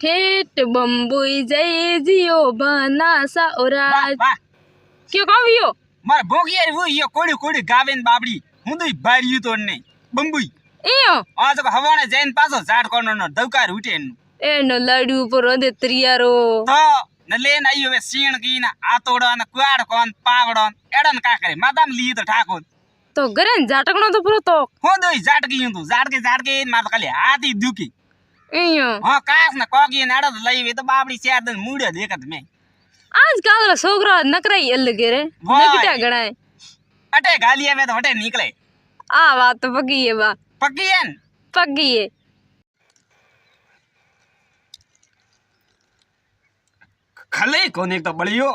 ठेठ बम्बुई जय जियो बना साओरा क्यों कावियो मार बोगियार वो ये कोड़ी कोड़ी गावेन बाबड़ी હું તો બાર્યું તો નહીં બંબુઈ એયો આ તો હવાને જઈને પાછો ઝાડ કોનો દવકાર ઉઠે એનો લાડુ ઉપર ઓદે ત્રિયારો તો ન લેન આયો હવે સીણ કીના આતોડો અને કુવાડ કોન પાવડો એડન કા કરે માદામ લી તો ઠાકોર તો ગરેન ઝાટકણો તો પૂરો તો હું દોઈ ઝાટકી તું ઝાટકે માર તો ખાલી હાથી દુખી એયો હા કાસ ને કોગી ને આડો લઈ વે તો બાબડી ચાર દન મૂડ્યો દેખત મે આજ કાલ છોકરા નકરાઈ અલગ રે નકટા ગણાય અટે ગાલી આવે તો હટે નીકળે આ વાત તો પગી હે બા પગી હે પગી હે ખલે કોને તો બળિયો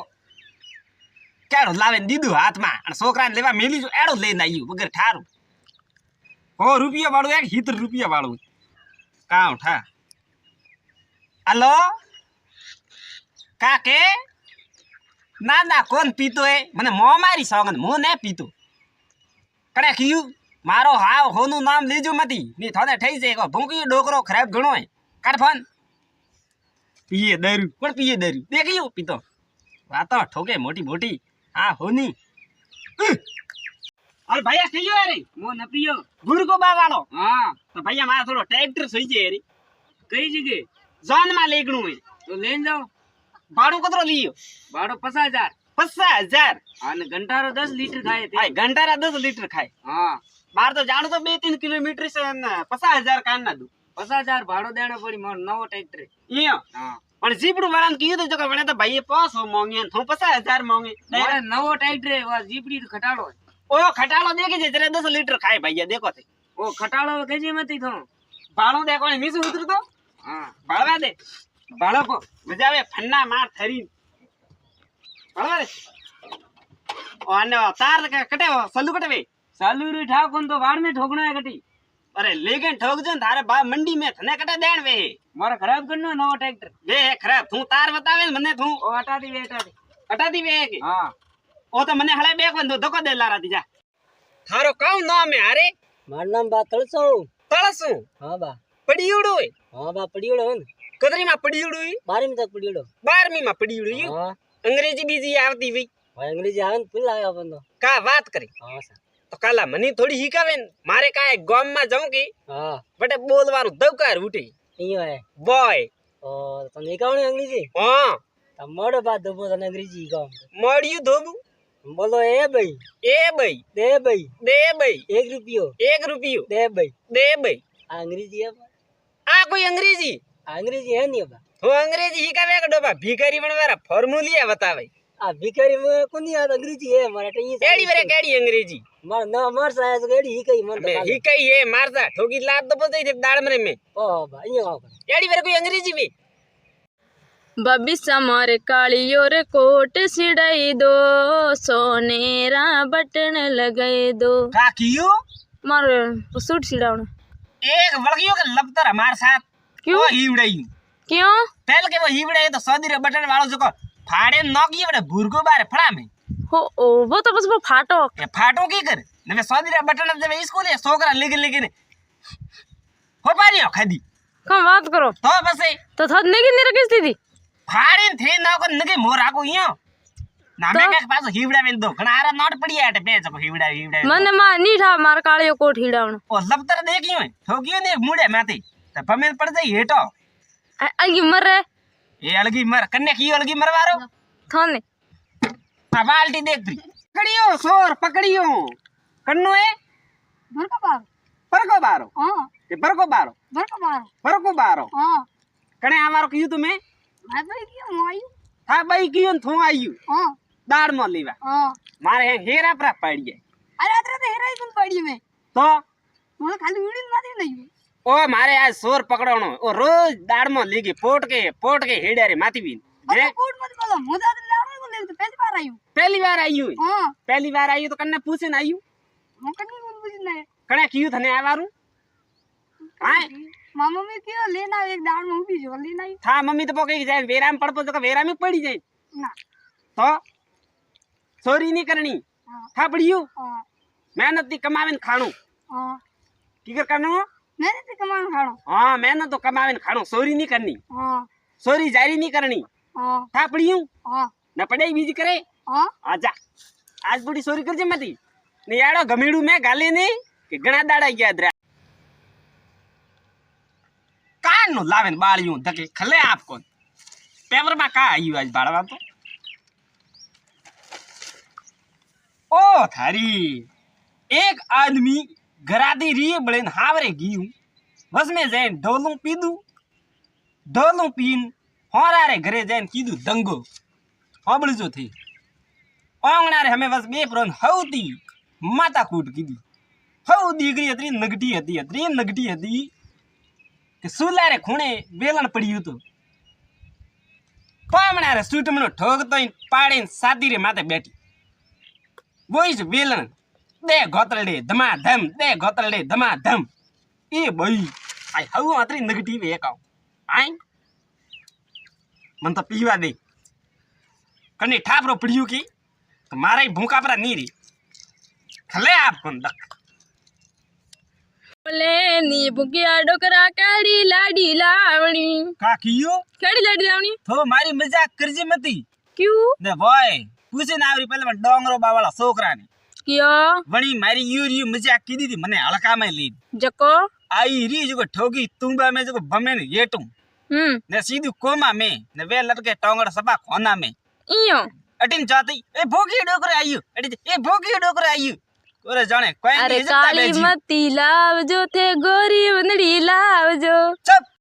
કેડો લાવે દીધું હાથમાં અને છોકરાને લેવા મેલી જો એડો લઈને આવ્યું વગર ઠારું ₹100 વાળું એક ₹70 વાળું કાઉ ઠા હાલો કાકે ના ના કોણ પીતો એ મને મો મારી સોગન મો ને પીતો કડે કીયું મારો હાવ હોનું નામ લેજો મતી ની થોડે થઈ જાય કો ભૂંકી ડોકરો ખરાબ ઘણો હે કાઢ ફોન પીએ દારૂ કોણ પીએ દારૂ દેખ્યું પીતો વાતો ઠોકે મોટી મોટી હા હોની અરે ભૈયા કહીયો રે મો ન પીયો ગુરકો બા વાળો હા તો ભૈયા મારા થોડો ટ્રેક્ટર સઈ જાય રે કઈ જગ્યાએ જાન માં લેગણું હે તો લઈને જાઓ ભાડું કતરો લીયો ભાડું 50,000 અને ઘંટારો 10 લીટર ખાય તે ઘંટારા 10 લીટર ખાય હા બાર તો જાણું તો 2-3 કિલોમીટર છે ને 50,000 કાન ના દઉં 50,000 ભાડો દેણો પડી મારો નવો ટ્રેક્ટર ઈયો હા પણ જીપડું વાળાને કીધું તો કે વણે તો ભાઈએ 500 માંગે હું 50,000 માંગે મારે નવો ટ્રેક્ટર વા જીપડી તો ખટાડો ઓ ખટાડો દેખી છે જરે 10 લીટર ખાય ભાઈએ દેખો તે ઓ ખટાડો કેજી મતી તો ભાડો દેખો ને નીચે ઉતરતો હા ભાળવા દે ભાળો કો મજા આવે ફન્ના માર થરી ભાળવા દે ઓને તાર કટે સલ્લુ કટે સલ્લુ રી ઠાકોન તો વાડ મે ઠોકણો હે કટી અરે લેગન ठोक जो थारे बा मंडी में थने कटे देण वे मारा खराब करनो नવો ट्रैक्टर वे खराब तू तार बतावे मने तू ओ हटा दी वे के हां ओ तो मने हळे बेक बंदो धोको दे लारा दी जा थारो काउ नाम है अरे मार नाम बा तळसो हां बा पड़ीउडो हां बा पड़ीउडो न कदरी में पड़ीउडो 12वीं तक पड़ीउडो 12वीं में पड़ीउडो हां अंग्रेजी बीजी आवती वी भाई अंग्रेजी आवे न फुल आवे बंदो का बात करे हां सर तो काला मनी थोड़ी हिकावे मारे काए गाम में जाऊं की हां बटे बोलवारू दवकार उठी इयो है बॉय ओ तो निकावणी अंग्रेजी हां तमोड़ बात दबो तने अंग्रेजी गाम मोड़ियो धोबू बोलो ए भाई दे भाई ₹1 दे भाई अंग्रेजी है आ कोई अंग्रेजी है नहीं बा तो अंग्रेजी हिकावे का डोबा भिखारी बनवारा फॉर्मूलिया बतावे आ भिखारी में कोनी याद अंग्रेजी है मारा टई केड़ी वरे केड़ी अंग्रेजी मार ना मार सा है तो केड़ी हिकई मन बे हिकई है मारसा ठोकी लात तो बजई थे दाड़ मरे में ओ बा इयो गाव केड़ी वरे कोई अंग्रेजी भी बबी समारे कालियो रे कोट सिड़ाई दो सोनेरा बटन लगाई दो का कियो मारे सूट सिड़ावण एक वळगियो के लपतर हमार साथ क्यों हिवड़ाई क्यों पहले के वो हिवड़ाई तो सौदी रे बटन वालो जो फाड़े नोकी बड़े भूरको बारे फड़ा में हो ओ वो तो बस वो फाटो ए फाटो की कर ने सौदी रे बटन जब स्कूल है सोकरा लेके हो पारियो खादी कम बात करो तो बस तो थद नेगी ने रखी थी फाड़े थे ना को नगे मोर आको इयो नामे के पास हिवड़ा में दो घणारा नोट पड़ी है पे जको हिवड़ा मने मा नीठा मार कालियो कोट हिडावण ओ लपतर देखियो ठोकियो ने मुड़े माथे त पमे पड़ जाई हेटो अलगी मर रे ए अलगी मर कन्ने की अलगी मरवारो थाने आ बाल्टी देख दी पकड़ियो सोर पकड़ियो कन्नो है परको बारो हां ते परको बारो हां कने हमारो कियो तुम्हें मैं भाई कियो आयु था भाई कियो थू आयु हां दाड़ में लेवा हां मारे हेरा पर पड़ी है अरे अतरे तो हेरा ही सुन पड़ी में तो मोर खाली वीडियो मारी नहीं ओ मारे आज सोर पकड़नो ओ रोज दाड़ में लेके पोट के हेड़े रे माथी बीन अरे कोट मत बोलो मुझे तो लावे को ले तो पहली बार आयु हां पहली बार आयु तो कन्ने पूछे ना आयु मो कन्ने कोन पूछने कने कियो थने आवारू हां मामा में क्यों लेना एक दाड़ में उभी जो लेना ही था मम्मी तो पके जाए वेरा में पड़पो तो वेरा में पड़ी जाए ना तो चोरी नहीं करनी था पड़ियो हां मेहनत ती कमावेन खाणो हां की करनो मेहनत ती कमावन खाणो हां मेहनत तो कमावेन खाणो चोरी नहीं करनी हां સોરી જારી નહીં કરણી હા થાપડીયું હા ન પડે બીજી કરે હા આજા આજ પૂરી સોરી કરજે મતી ને યાડો ગમેડું મેં ગાલે ને કે ઘણા દાડા યાદ રહ્યા કાન નું લાવે ને બાળિયું ધકે ખલે આપ કોણ પેપર માં કા આવ્યું આજ બાળવા તો ओ थारी एक आदमी घरादी री बड़े हावरे गयू बस में जैन ढोलू पीदू ढोलू पीन होरारे घरे जैन कीधु दंगो होबळजो थी ओंगणारे हमें बस बे प्रोन हौती माता कूट कीधी हौ दीकरी अतरी नगटी हती કે સુલારે ખૂણે વેલણ પડ્યું હતું પામણારે સૂટમનો ઠોકતો પાડીને સાતીરે માથે બેઠી બોઈસ વેલણ દે ગોતરડે ધમાધમ એ બઈ આય હવું આતરી નગટી વેકાવ આય મન તો પીવા દે કને ઠાપરો પડ્યું કે મારા ભૂકા પરા ની રે ખલે આપ કોણ દક ની ભૂક્યા ડોકરા કાઢી લાડી લાવણી કાકીયો કાઢી લાડી લાવણી તો મારી મજાક કરજે મતી ક્યું ને ભાઈ પૂછીને આવરી પહેલા ડોંગરો બાવાળા છોકરાને ક્યો વણી મારી યુરી મજાક કીધી હતી મને હળકામાં લઈ જકો આઈ રી જો ઠોગી તુંબા में जो भमे ने येटू ने सीधू कोमा में ने वे लटके टोंगड़ सबा खोना में ઈયો अटिन जाती ए भोगी डोकरे आयु अटि ए भोगी डोकरे आयु कोरे जाने कोई અરે नहीं इज्जत કાળી बेजी મતી લાવજો તે ગોરી વંદડી લાવજો चुप